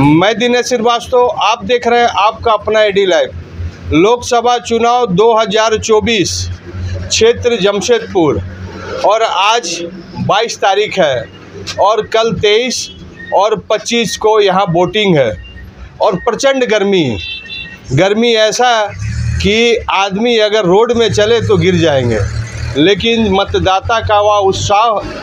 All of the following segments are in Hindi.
मैं दिनेश श्रीवास्तव, आप देख रहे हैं आपका अपना एडी लाइव। लोकसभा चुनाव 2024 क्षेत्र जमशेदपुर, और आज 22 तारीख है और कल 23 और 25 को यहाँ वोटिंग है। और प्रचंड गर्मी ऐसा कि आदमी अगर रोड में चले तो गिर जाएंगे, लेकिन मतदाता का वह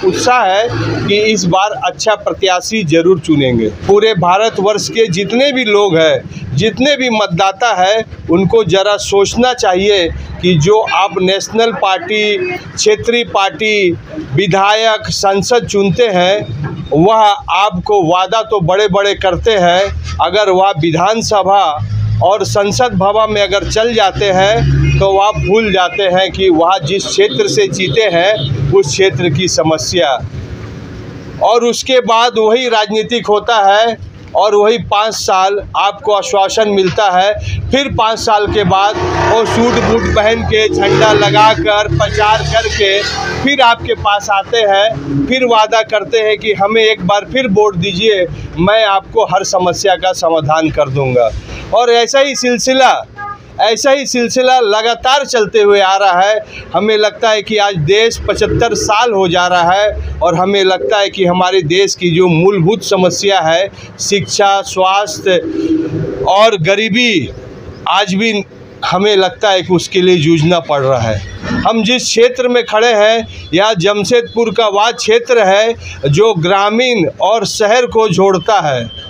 उत्साह है कि इस बार अच्छा प्रत्याशी जरूर चुनेंगे। पूरे भारतवर्ष के जितने भी लोग हैं, जितने भी मतदाता है, उनको ज़रा सोचना चाहिए कि जो आप नेशनल पार्टी, क्षेत्रीय पार्टी, विधायक, संसद चुनते हैं, वह आपको वादा तो बड़े बड़े करते हैं, अगर वह विधानसभा और संसद भवन में अगर चल जाते हैं तो वह भूल जाते हैं कि वह जिस क्षेत्र से जीते हैं उस क्षेत्र की समस्या, और उसके बाद वही राजनीतिक होता है और वही 5 साल आपको आश्वासन मिलता है। फिर 5 साल के बाद वो सूट बूट पहन के, झंडा लगाकर, प्रचार करके फिर आपके पास आते हैं, फिर वादा करते हैं कि हमें एक बार फिर वोट दीजिए, मैं आपको हर समस्या का समाधान कर दूंगा। और ऐसा ही सिलसिला लगातार चलते हुए आ रहा है। हमें लगता है कि आज देश 75 साल हो जा रहा है और हमें लगता है कि हमारे देश की जो मूलभूत समस्या है, शिक्षा, स्वास्थ्य और गरीबी, आज भी हमें लगता है कि उसके लिए जूझना पड़ रहा है। हम जिस क्षेत्र में खड़े हैं, यह जमशेदपुर का वह क्षेत्र है जो ग्रामीण और शहर को जोड़ता है।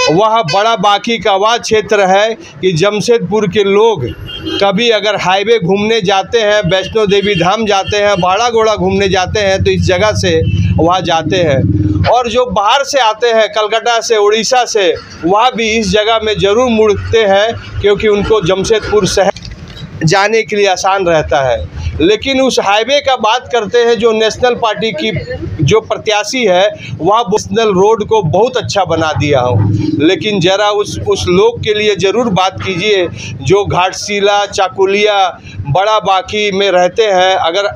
वह बड़ा बाकी का वह क्षेत्र है कि जमशेदपुर के लोग कभी अगर हाईवे घूमने जाते हैं, वैष्णो देवी धाम जाते हैं, भाड़ा घोड़ा घूमने जाते हैं, तो इस जगह से वहाँ जाते हैं। और जो बाहर से आते हैं, कलकत्ता से, उड़ीसा से, वह भी इस जगह में ज़रूर मुड़ते हैं, क्योंकि उनको जमशेदपुर शहर जाने के लिए आसान रहता है। लेकिन उस हाईवे का बात करते हैं, जो नेशनल पार्टी की जो प्रत्याशी है, वह नेशनल रोड को बहुत अच्छा बना दिया हो, लेकिन ज़रा उस लोग के लिए ज़रूर बात कीजिए जो घाटशिला, चाकुलिया, बड़ा बाकी में रहते हैं। अगर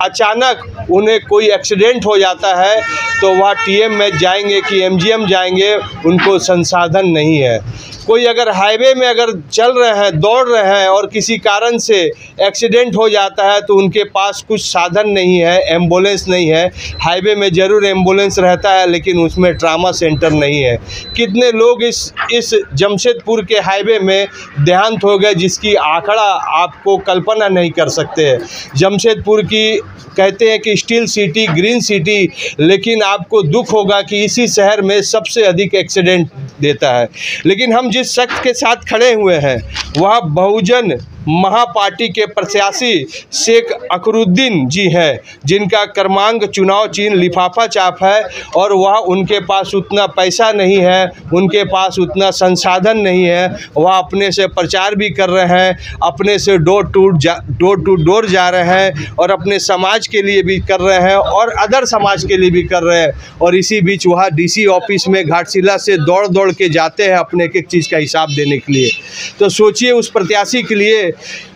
अचानक उन्हें कोई एक्सीडेंट हो जाता है तो वह टीएम में जाएंगे कि एमजीएम जाएंगे, उनको संसाधन नहीं है। कोई अगर हाईवे में अगर चल रहे हैं, दौड़ रहे हैं और किसी कारण से एक्सीडेंट हो जाता है तो उनके पास कुछ साधन नहीं है, एम्बुलेंस नहीं है। हाईवे में ज़रूर एम्बुलेंस रहता है, लेकिन उसमें ट्रामा सेंटर नहीं है। कितने लोग इस जमशेदपुर के हाईवे में देहांत हो गए, जिसकी आंकड़ा आपको कल्पना नहीं कर सकते। जमशेदपुर की कहते हैं कि स्टील सिटी, ग्रीन सिटी, लेकिन आपको दुख होगा कि इसी शहर में सबसे अधिक एक्सीडेंट देता है। लेकिन हम जिस शख्स के साथ खड़े हुए हैं, वह बहुजन महापार्टी के प्रत्याशी शेख अकरुद्दीन जी हैं, जिनका क्रमांक चुनाव चिन्ह लिफाफा चाप है। और वह उनके पास उतना पैसा नहीं है, उनके पास उतना संसाधन नहीं है। वह अपने से प्रचार भी कर रहे हैं, अपने से डोर टू डोर जा रहे हैं, और अपने समाज के लिए भी कर रहे हैं और अदर समाज के लिए भी कर रहे हैं। और इसी बीच वह डीसी ऑफिस में घाटशिला से दौड़ के जाते हैं अपने एक चीज़ का हिसाब देने के लिए। तो सोचिए उस प्रत्याशी के लिए,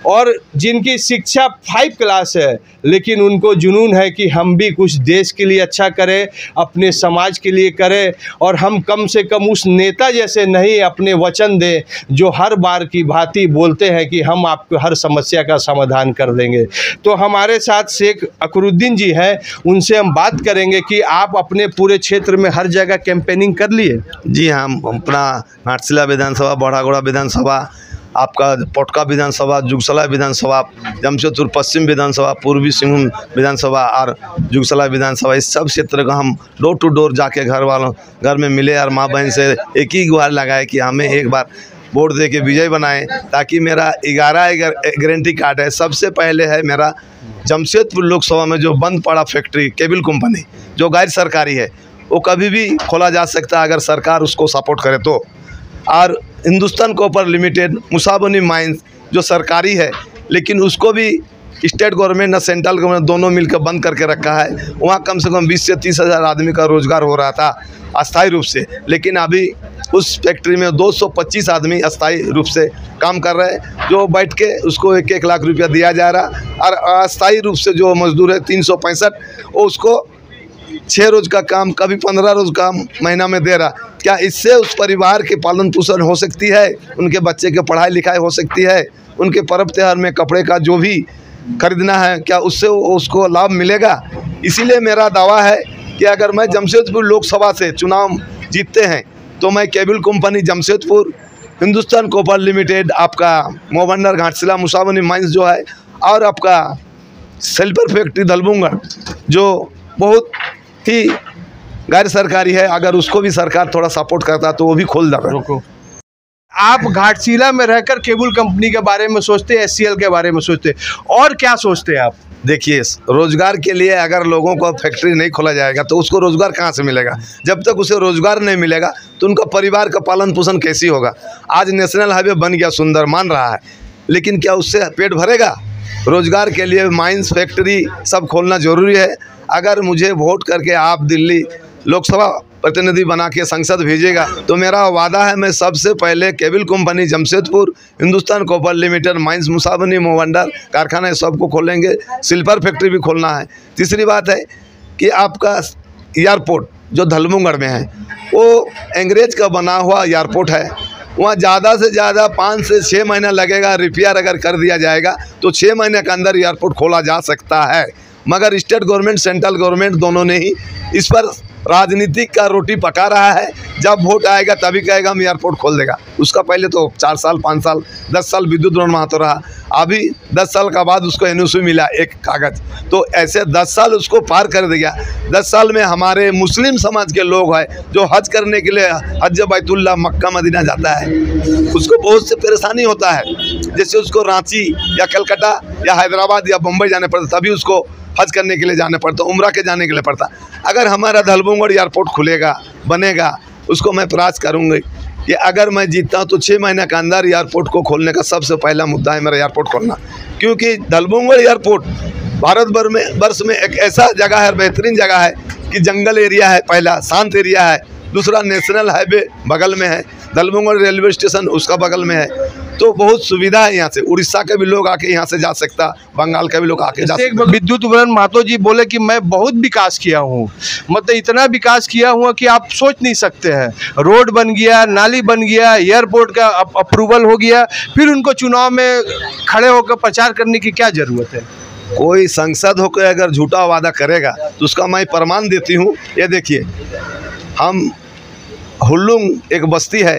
और जिनकी शिक्षा 5 क्लास है, लेकिन उनको जुनून है कि हम भी कुछ देश के लिए अच्छा करें, अपने समाज के लिए करें, और हम कम से कम उस नेता जैसे नहीं अपने वचन दें जो हर बार की भांति बोलते हैं कि हम आपको हर समस्या का समाधान कर देंगे। तो हमारे साथ शेख अकरुद्दीन जी हैं, उनसे हम बात करेंगे कि आप अपने पूरे क्षेत्र में हर जगह कैंपेनिंग कर लिए। जी, हम अपना घाटशिला विधानसभा, बड़ागोड़ा विधानसभा, आपका पोटका विधानसभा, जुगसला विधानसभा, जमशेदपुर पश्चिम विधानसभा, पूर्वी सिंहभूम विधानसभा और जुगसला विधानसभा, इस सब क्षेत्र का हम डोर टू डोर जाके घर में मिले और माँ बहन से एक ही गुहार लगाए कि हमें एक बार वोट दे के विजय बनाएं, ताकि मेरा 11 गारंटी कार्ड है। सबसे पहले है मेरा जमशेदपुर लोकसभा में जो बंद पड़ा फैक्ट्री, केबल कंपनी, जो गैर सरकारी है, वो कभी भी खोला जा सकता है अगर सरकार उसको सपोर्ट करे तो। और Hindustan Copper limited, Musabani mines, जो सरकारी है, लेकिन उसको भी स्टेट गवर्नमेंट और सेंट्रल गवर्नमेंट दोनों मिलकर बंद करके रखा है। वहाँ कम से कम 20 से 30 हज़ार आदमी का रोजगार हो रहा था अस्थायी रूप से, लेकिन अभी उस फैक्ट्री में 225 आदमी अस्थायी रूप से काम कर रहे हैं, जो बैठ के उसको 1-1 लाख रुपया दिया जा रहा। और अस्थायी रूप से जो मजदूर है 365, वो उसको 6 रोज़ का काम, कभी 15 रोज़ काम महीना में दे रहा। क्या इससे उस परिवार के पालन पोषण हो सकती है? उनके बच्चे के पढ़ाई लिखाई हो सकती है? उनके पर्व त्यौहार में कपड़े का जो भी खरीदना है, क्या उससे उसको लाभ मिलेगा? इसीलिए मेरा दावा है कि अगर मैं जमशेदपुर लोकसभा से चुनाव जीतते हैं तो मैं cable company Jamshedpur, Hindustan Copper limited, आपका मोहबंदर घाटशिला मुसाबनी माइंस जो है, और आपका सिल्वर फैक्ट्री धलबुंगर जो बहुत ही गैर सरकारी है, अगर उसको भी सरकार थोड़ा सपोर्ट करता तो वो भी खोल देगा। आप घाटशिला में रहकर केबल कंपनी के बारे में सोचते हैं, SCL के बारे में सोचते हैं, और क्या सोचते हैं आप? देखिए, रोज़गार के लिए अगर लोगों को फैक्ट्री नहीं खोला जाएगा तो उसको रोज़गार कहाँ से मिलेगा? जब तक उसे रोज़गार नहीं मिलेगा तो उनका परिवार का पालन पोषण कैसे होगा? आज नेशनल हाईवे बन गया, सुंदर मान रहा है, लेकिन क्या उससे पेट भरेगा? रोज़गार के लिए माइंस, फैक्ट्री सब खोलना ज़रूरी है। अगर मुझे वोट करके आप दिल्ली लोकसभा प्रतिनिधि बना के संसद भेजेगा तो मेरा वादा है, मैं सबसे पहले cable company Jamshedpur, Hindustan Copper Limited, mines Musabani, Maubhandar कारखाना सबको खोलेंगे। सिल्वर फैक्ट्री भी खोलना है। तीसरी बात है कि आपका एयरपोर्ट जो धलबुंगर में है वो अंग्रेज का बना हुआ एयरपोर्ट है। वहाँ ज़्यादा से ज़्यादा 5 से 6 महीना लगेगा। रिपेयर अगर कर दिया जाएगा तो 6 महीने के अंदर एयरपोर्ट खोला जा सकता है। मगर स्टेट गवर्नमेंट, सेंट्रल गवर्नमेंट दोनों ने ही इस पर राजनीतिक का रोटी पका रहा है। जब वोट आएगा तभी कहेगा हम एयरपोर्ट खोल देगा। उसका पहले तो 4 साल, 5 साल, 10 साल विद्युत ऋण महत्व रहा। अभी 10 साल का बाद उसको NOC मिला, एक कागज़। तो ऐसे 10 साल उसको पार कर दिया। 10 साल में हमारे मुस्लिम समाज के लोग हैं जो हज करने के लिए हज बैतुल्ला मक्का मदीना जाता है, उसको बहुत से परेशानी होता है। जैसे उसको रांची या कलकत्ता या हैदराबाद या मुंबई जाने पड़ता, तभी उसको हज करने के लिए जाने पड़ता, उम्रा के जाने के लिए पड़ता। अगर हमारा धलबुंगर एयरपोर्ट खुलेगा, बनेगा, उसको मैं प्रयास करूँगी कि अगर मैं जीतता हूँ तो 6 महीने के अंदर एयरपोर्ट को खोलने का सबसे पहला मुद्दा है मेरा एयरपोर्ट खोलना। क्योंकि धलबुंगर एयरपोर्ट भारत में एक ऐसा जगह है, बेहतरीन जगह है कि जंगल एरिया है, पहला शांत एरिया है, दूसरा नेशनल हाईवे बगल में है, धलबुंगर रेलवे स्टेशन उसका बगल में है, तो बहुत सुविधा है। यहाँ से उड़ीसा के भी लोग आके यहाँ से जा सकता, बंगाल के भी लोग आके जा सकता। विद्युत ऊर्जा महतो जी बोले कि मैं बहुत विकास किया हूँ, मतलब इतना विकास किया हुआ कि आप सोच नहीं सकते हैं। रोड बन गया, नाली बन गया, एयरपोर्ट का अप्रूवल हो गया, फिर उनको चुनाव में खड़े होकर प्रचार करने की क्या ज़रूरत है? कोई सांसद होकर अगर झूठा वादा करेगा तो उसका मैं प्रमाण देती हूँ। ये देखिए, हम हुल्लुंग एक बस्ती है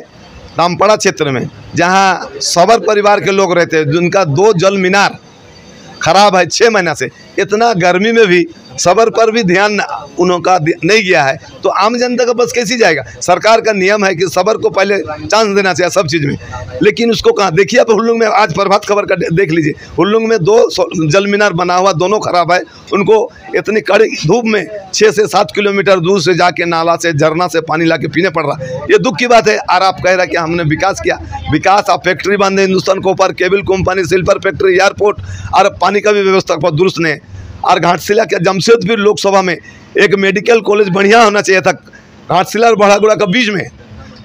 दामपड़ा क्षेत्र में, जहाँ सबर परिवार के लोग रहते हैं, जिनका 2 जल मीनार खराब है 6 महीना से। इतना गर्मी में भी सबर पर भी ध्यान उनका नहीं गया है, तो आम जनता का बस कैसी जाएगा? सरकार का नियम है कि सबर को पहले चांस देना चाहिए सब चीज़ में, लेकिन उसको कहाँ? देखिए आप हुल्लुंग में आज प्रभात खबर का देख लीजिए, हुल्लुंग में 2 जल मीनार बना हुआ, दोनों खराब है। उनको इतनी कड़ी धूप में 6 से 7 किलोमीटर दूर से जाके नाला से, झरना से पानी ला के पीने पड़ रहा। ये दुख की बात है। और आप कह रहे कि हमने विकास किया। विकास, आप फैक्ट्री बांधे, Hindustan copper, cable company, silver factory, airport, और पानी का भी व्यवस्था बहुत दुरुस्त नहीं है। और घाटशिला के जमशेदपुर लोकसभा में एक मेडिकल कॉलेज बढ़िया होना चाहिए था, घाटशिला और बड़ागुड़ा के बीच में।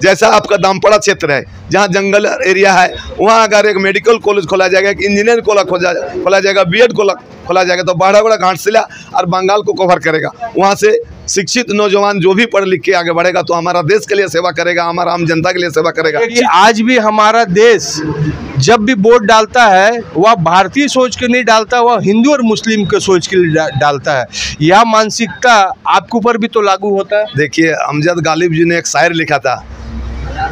जैसा आपका दामपड़ा क्षेत्र है जहाँ जंगल एरिया है, वहाँ अगर एक मेडिकल कॉलेज खोला जाएगा, एक इंजीनियर कॉलेज खोला जाएगा, BEd खोला जाएगा, तो बड़ागुड़ा, घाटशिला और बंगाल को कवर करेगा। वहाँ से शिक्षित नौजवान जो भी पढ़ लिख के आगे बढ़ेगा तो हमारा देश के लिए सेवा करेगा, हमारा आम जनता के लिए सेवा करेगा। आज भी हमारा देश जब भी वोट डालता है वह भारतीय सोच के नहीं डालता, वह हिंदू और मुस्लिम के सोच के लिए डालता है। यह मानसिकता आपके ऊपर भी तो लागू होता है। देखिए, अमजद गालिब जी ने एक शायर लिखा था,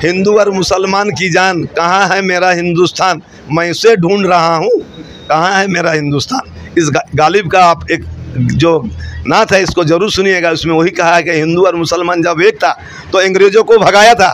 हिंदू और मुसलमान की जान, कहाँ है मेरा हिंदुस्तान, मैं उसे ढूंढ रहा हूँ, कहाँ है मेरा हिंदुस्तान। इस गालिब का आप एक जो नात है इसको जरूर सुनिएगा। उसमें वही कहा है कि हिंदू और मुसलमान जब एक था तो अंग्रेजों को भगाया था,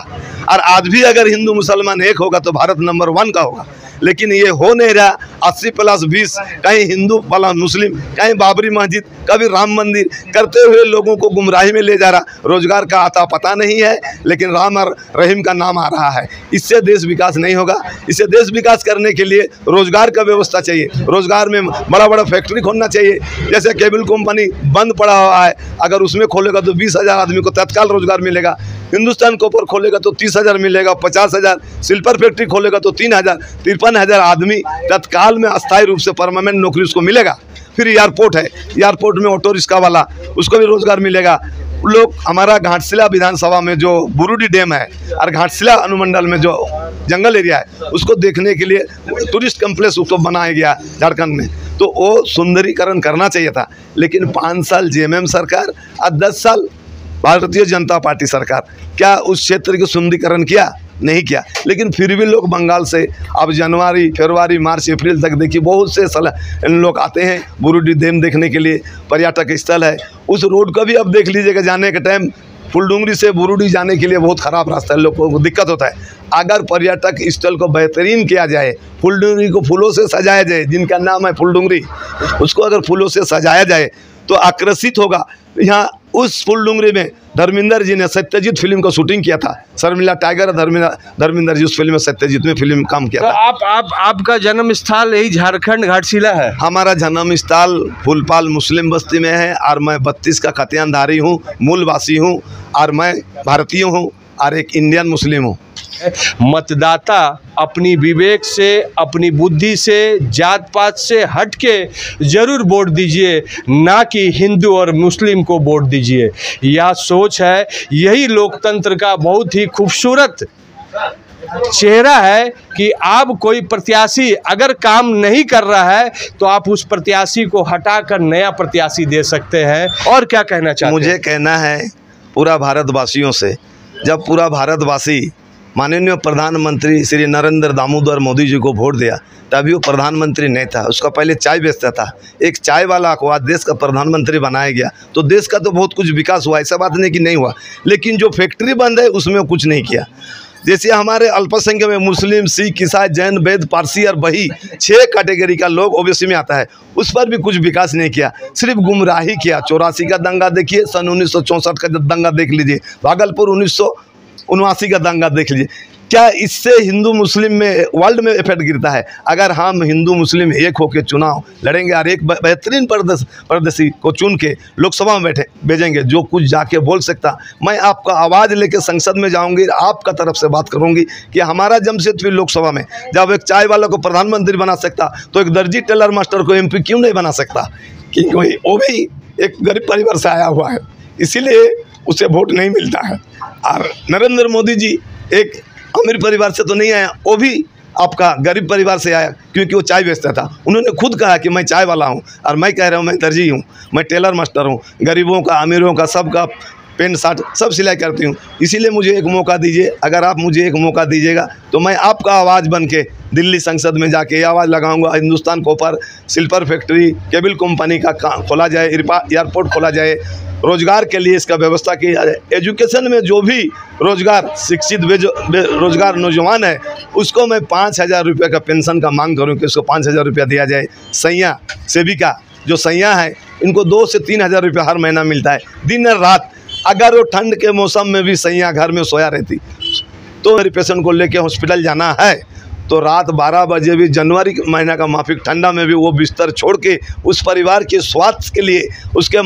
और आज भी अगर हिंदू मुसलमान एक होगा तो भारत नंबर 1 का होगा। लेकिन ये हो नहीं रहा। 80+20, कहीं हिंदू प्लस मुस्लिम, कहीं बाबरी मस्जिद, कभी राम मंदिर करते हुए लोगों को गुमराही में ले जा रहा। रोजगार का आता पता नहीं है, लेकिन राम और रहीम का नाम आ रहा है। इससे देश विकास नहीं होगा। इससे देश विकास करने के लिए रोजगार का व्यवस्था चाहिए। रोजगार में बड़ा बड़ा फैक्ट्री खोलना चाहिए। जैसे केबल कंपनी बंद पड़ा हुआ है, अगर उसमें खोलेगा तो 20,000 आदमी को तत्काल रोजगार मिलेगा। हिंदुस्तान कॉपर खोलेगा तो 30,000 मिलेगा, 50,000, सिल्वर फैक्ट्री खोलेगा तो 3,000, 53,000 आदमी तत्काल में अस्थायी रूप से परमानेंट नौकरी उसको मिलेगा। फिर एयरपोर्ट है, एयरपोर्ट में ऑटो रिक्शा वाला, उसको भी रोजगार मिलेगा। लोग हमारा घाटशिला विधानसभा में जो बुरुडी डैम है और घाटशिला अनुमंडल में जो जंगल एरिया है उसको देखने के लिए टूरिस्ट कम्प्लेक्स उसको बनाया गया झारखंड में, तो वो सुंदरीकरण करना चाहिए था। लेकिन 5 साल जेएमएम सरकार और 10 साल भारतीय जनता पार्टी सरकार, क्या उस क्षेत्र के सुंदरीकरण किया? नहीं किया। लेकिन फिर भी लोग बंगाल से अब जनवरी, फरवरी, मार्च, अप्रैल तक देखिए बहुत से लोग आते हैं बुरुडी डैम देखने के लिए, पर्यटक स्थल है। उस रोड का भी अब देख लीजिएगा, जाने के टाइम फुलडुंगरी से बुरुडी जाने के लिए बहुत ख़राब रास्ता है, लोगों को दिक्कत होता है। अगर पर्यटक स्थल को बेहतरीन किया जाए, फुलडुंगरी को फूलों से सजाया जाए, जिनका नाम है फुलडुंगरी, उसको अगर फूलों से सजाया जाए तो आकर्षित होगा। यहाँ उस फुलडुंगरी में धर्मेंद्र जी ने सत्यजीत फिल्म का शूटिंग किया था, शर्मिला टाइगर धर्मेंद्र जी उस फिल्म में सत्यजीत में फिल्म काम किया था। तो आपका जन्म स्थल यही झारखंड घाटशिला है? हमारा जन्म स्थल फूलपाल मुस्लिम बस्ती में है और मैं 32 का खतियानधारी हूँ, मूलवासी हूँ और मैं भारतीय हूँ और एक इंडियन मुस्लिम हूँ। मतदाता अपनी विवेक से, अपनी बुद्धि से, जात पात से हट के जरूर वोट दीजिए, ना कि हिंदू और मुस्लिम को वोट दीजिए। यह सोच है, यही लोकतंत्र का बहुत ही खूबसूरत चेहरा है कि आप कोई प्रत्याशी अगर काम नहीं कर रहा है तो आप उस प्रत्याशी को हटाकर नया प्रत्याशी दे सकते हैं। और क्या कहना चाहते हैं? मुझे कहना है पूरा भारतवासियों से, जब पूरा भारतवासी माननीय प्रधानमंत्री श्री नरेंद्र दामोदर मोदी जी को वोट दिया, तभी वो प्रधानमंत्री नहीं था, उसका पहले चाय बेचता था। एक चाय वाला को आज देश का प्रधानमंत्री बनाया गया, तो देश का तो बहुत कुछ विकास हुआ, ऐसा बात नहीं कि नहीं हुआ। लेकिन जो फैक्ट्री बंद है उसमें कुछ नहीं किया। जैसे हमारे अल्पसंख्यक में मुस्लिम, सिख, ईसाई, जैन, वैद्य, पारसी और बही 6 कैटेगरी का लोग ओबीसी में आता है, उस पर भी कुछ विकास नहीं किया, सिर्फ गुमराही किया। 84 का दंगा देखिए, सन 1964 का दंगा देख लीजिए, भागलपुर 1979 का दंगा देख लीजिए। क्या इससे हिंदू मुस्लिम में वर्ल्ड में इफेक्ट गिरता है? अगर हम हिंदू मुस्लिम एक होकर चुनाव लड़ेंगे और एक बेहतरीन प्रदर्शी को चुन के लोकसभा में भेजेंगे, जो कुछ जाके बोल सकता, मैं आपका आवाज़ लेके संसद में जाऊंगी, आपका तरफ से बात करूंगी कि हमारा जमशेदपुर लोकसभा में जब एक चाय वाला को प्रधानमंत्री बना सकता तो एक दर्जी टेलर मास्टर को MP क्यों नहीं बना सकता? क्योंकि वो भी एक गरीब परिवार से आया हुआ है, इसीलिए उसे वोट नहीं मिलता है। और नरेंद्र मोदी जी एक अमीर परिवार से तो नहीं आया, वो भी आपका गरीब परिवार से आया, क्योंकि वो चाय बेचता था। उन्होंने खुद कहा कि मैं चाय वाला हूँ, और मैं कह रहा हूँ मैं दर्जी हूँ, मैं टेलर मास्टर हूँ, गरीबों का, अमीरों का, सबका पेंट शर्ट सब सिलाई करती हूँ। इसीलिए मुझे एक मौका दीजिए। अगर आप मुझे एक मौका दीजिएगा तो मैं आपका आवाज़ बन के दिल्ली संसद में जाके ये आवाज़ लगाऊंगा, Hindustan copper, silver factory, cable company का खोला जाए, एयरपोर्ट खोला जाए, रोजगार के लिए इसका व्यवस्था की जाए। एजुकेशन में जो भी रोजगार शिक्षित बेरोजगार नौजवान है उसको मैं 5,000 रुपये का पेंशन का मांग करूँ कि उसको 5,000 रुपया दिया जाए। सैया सेविका जो सैया है इनको 2 से 3,000 रुपया हर महीना मिलता है, दिन और रात। अगर वो ठंड के मौसम में भी सैया घर में सोया रहती तो मेरे पेशेंट को लेके हॉस्पिटल जाना है तो रात 12 बजे भी, जनवरी महीना का माफिक ठंडा में भी वो बिस्तर छोड़ के उस परिवार के स्वास्थ्य के लिए, उसके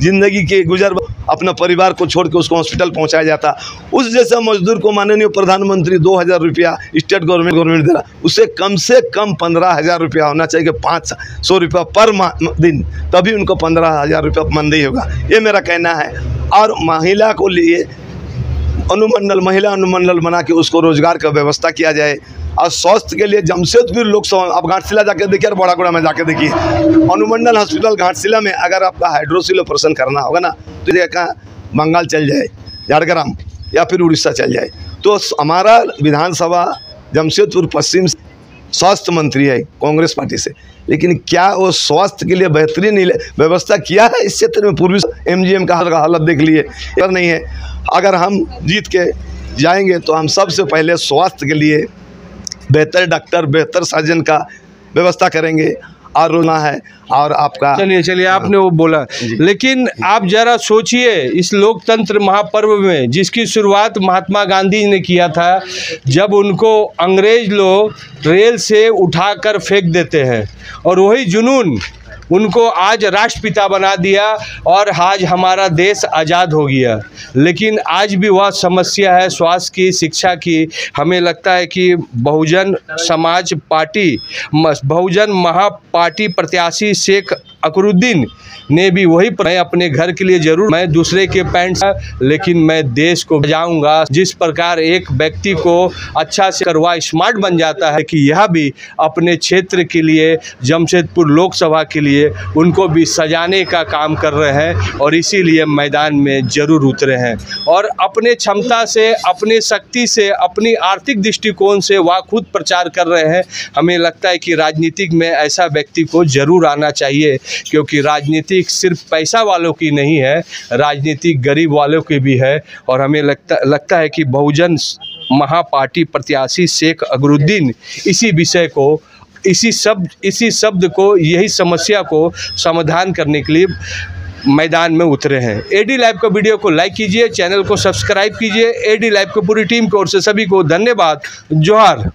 ज़िंदगी के गुजर अपना परिवार को छोड़ के उसको हॉस्पिटल पहुंचाया जाता। उस जैसे मजदूर को माननीय प्रधानमंत्री 2,000 रुपया स्टेट गवर्नमेंट दे रहा, उससे कम 15,000 रुपया होना चाहिए, 500 रुपया पर दिन, तभी उनको 15,000 रुपया मानदेय होगा। ये मेरा कहना है। और महिला को लिए अनुमंडल, महिला अनुमंडल बना के उसको रोजगार का व्यवस्था किया जाए। और स्वास्थ्य के लिए जमशेदपुर लोकसभा, आप घाटशिला जाके देखिए और बड़ागुड़ा में जाके देखिए, अनुमंडल हॉस्पिटल घाटशिला में अगर आपका हाइड्रोसिल ऑपरेशन करना होगा ना तो ये कहाँ बंगाल चल जाए, झारग्राम या फिर उड़ीसा चल जाए। तो हमारा विधानसभा जमशेदपुर पश्चिम स्वास्थ्य मंत्री है कांग्रेस पार्टी से, लेकिन क्या वो स्वास्थ्य के लिए बेहतरीन व्यवस्था किया है इस क्षेत्र में? पूर्वी MGM का हालत देख लिए, अगर नहीं है। अगर हम जीत के जाएंगे तो हम सबसे पहले स्वास्थ्य के लिए बेहतर डॉक्टर, बेहतर सर्जन का व्यवस्था करेंगे और रोना है। और आपका चलिए आपने वो बोला, लेकिन आप जरा सोचिए इस लोकतंत्र महापर्व में जिसकी शुरुआत महात्मा गांधी ने किया था, जब उनको अंग्रेज लोग रेल से उठाकर फेंक देते हैं और वही जुनून उनको आज राष्ट्रपिता बना दिया और आज हमारा देश आज़ाद हो गया। लेकिन आज भी वह समस्या है स्वास्थ्य की, शिक्षा की। हमें लगता है कि बहुजन समाज पार्टी, बहुजन महापार्टी प्रत्याशी शेख अकरुद्दीन ने भी वही, मैं अपने घर के लिए जरूर, मैं दूसरे के पैंट, लेकिन मैं देश को बचाऊंगा। जिस प्रकार एक व्यक्ति को अच्छा से करवा स्मार्ट बन जाता है कि यह भी अपने क्षेत्र के लिए, जमशेदपुर लोकसभा के लिए उनको भी सजाने का काम कर रहे हैं और इसीलिए मैदान में जरूर उतरे हैं और अपने क्षमता से, अपने शक्ति से, अपनी आर्थिक दृष्टिकोण से वह खुद प्रचार कर रहे हैं। हमें लगता है कि राजनीतिक में ऐसा व्यक्ति को जरूर आना चाहिए, क्योंकि राजनीति सिर्फ पैसा वालों की नहीं है, राजनीति गरीब वालों की भी है। और हमें लगता है कि बहुजन महापार्टी प्रत्याशी शेख अकरुद्दीन इसी विषय को, इसी शब्द को, यही समस्या को समाधान करने के लिए मैदान में उतरे हैं। एडी लाइव का वीडियो को लाइक कीजिए, चैनल को सब्सक्राइब कीजिए। एडी लाइव की पूरी टीम की ओर से सभी को धन्यवाद। जोहार।